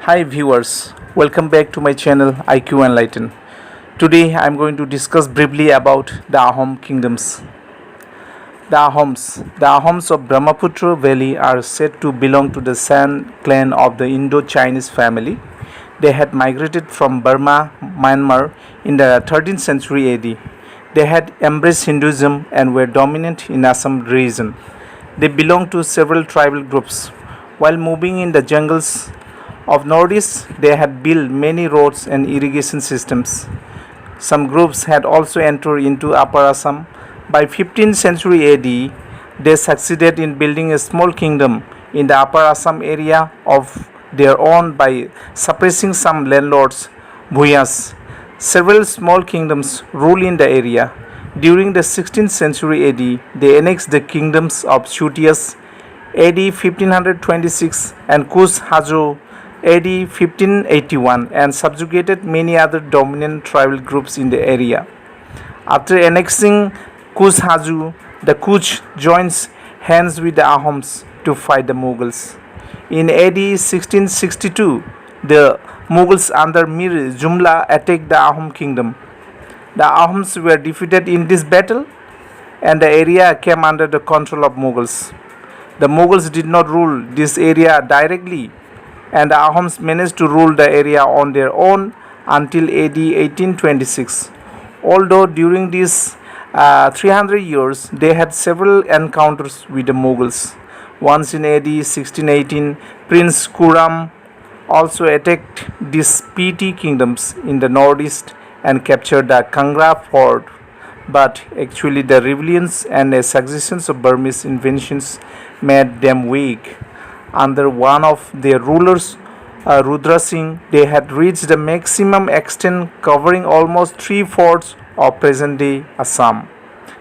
Hi viewers, welcome back to my channel IQ Enlighten. Today I am going to discuss briefly about the Ahom kingdoms. The Ahoms of Brahmaputra Valley are said to belong to the San clan of the Indo-Chinese family. They had migrated from Burma, Myanmar in the 13th century AD. They had embraced Hinduism and were dominant in Assam region. They belonged to several tribal groups. While moving in the jungles of Northeast, they had built many roads and irrigation systems. Some groups had also entered into Upper Assam. By 15th century AD, they succeeded in building a small kingdom in the Upper Assam area of their own by suppressing some landlords, Bhuyas. Several small kingdoms ruled in the area. During the 16th century AD, they annexed the kingdoms of Shutias AD 1526 and Kush Hajo AD 1581 and subjugated many other dominant tribal groups in the area. After annexing Kush Haju, the Kuch joins hands with the Ahoms to fight the Mughals. In AD 1662, the Mughals under Mir Jumla attacked the Ahom kingdom. The Ahoms were defeated in this battle and the area came under the control of Mughals. The Mughals did not rule this area directly, and the Ahoms managed to rule the area on their own until AD 1826. Although during these 300 years they had several encounters with the Mughals. Once in AD 1618, Prince Kuram also attacked these petty kingdoms in the northeast and captured the Kangra fort. But actually the rebellions and a succession of Burmese invasions made them weak. Under one of their rulers, Rudra Singh, they had reached the maximum extent covering almost 3/4 of present-day Assam.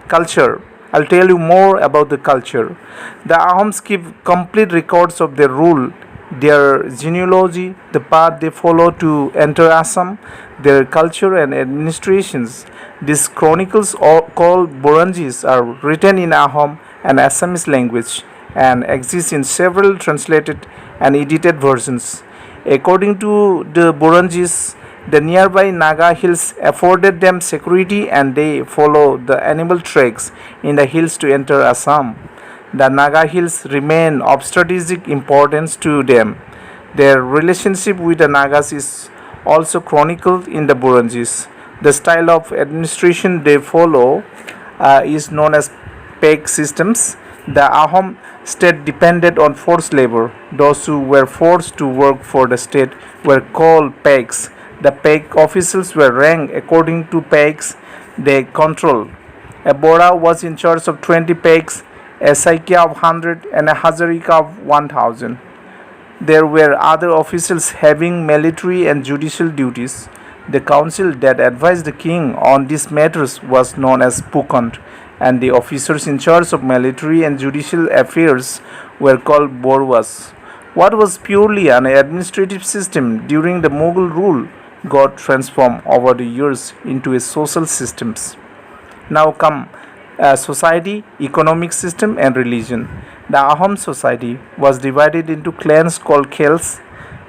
Culture. I'll tell you more about the culture. The Ahoms keep complete records of their rule, their genealogy, the path they follow to enter Assam, their culture and administrations. These chronicles, called Burunjis, are written in Ahom and Assamese language and exist in several translated and edited versions. According to the Burunjis, the nearby Naga hills afforded them security and they follow the animal tracks in the hills to enter Assam. The Naga hills remain of strategic importance to them. Their relationship with the Nagas is also chronicled in the Burunjis. The style of administration they follow is known as peg systems. The Ahom state depended on forced labor. Those who were forced to work for the state were called pegs. The peg officials were ranked according to pegs they controlled. A Bora was in charge of 20 pegs, a Saikia of 100 and a Hazarika of 1000. There were other officials having military and judicial duties. The council that advised the king on these matters was known as Pukand, and the officers in charge of military and judicial affairs were called Borwas. What was purely an administrative system during the Mughal rule got transformed over the years into a social systems. Now come society, economic system and religion. The Ahom society was divided into clans called khels.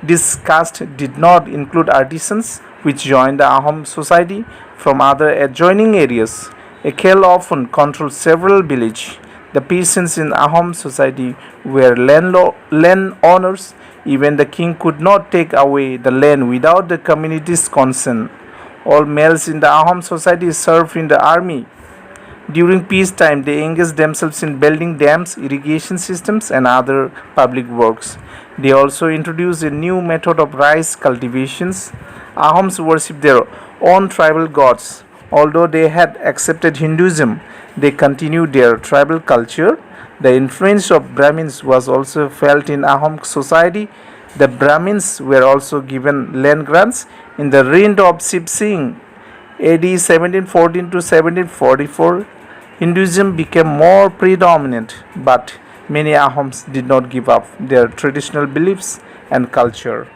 This caste did not include artisans which joined the Ahom society from other adjoining areas. A khel often controlled several villages. The peasants in Ahom society were landowners. Even the king could not take away the land without the community's consent. All males in the Ahom society served in the army. During peacetime, they engaged themselves in building dams, irrigation systems, and other public works. They also introduced a new method of rice cultivations. Ahoms worshipped their own tribal gods. Although they had accepted Hinduism, they continued their tribal culture. The influence of Brahmins was also felt in Ahom society. The Brahmins were also given land grants. In the reign of Sip Singh, AD 1714 to 1744, Hinduism became more predominant, but many Ahoms did not give up their traditional beliefs and culture.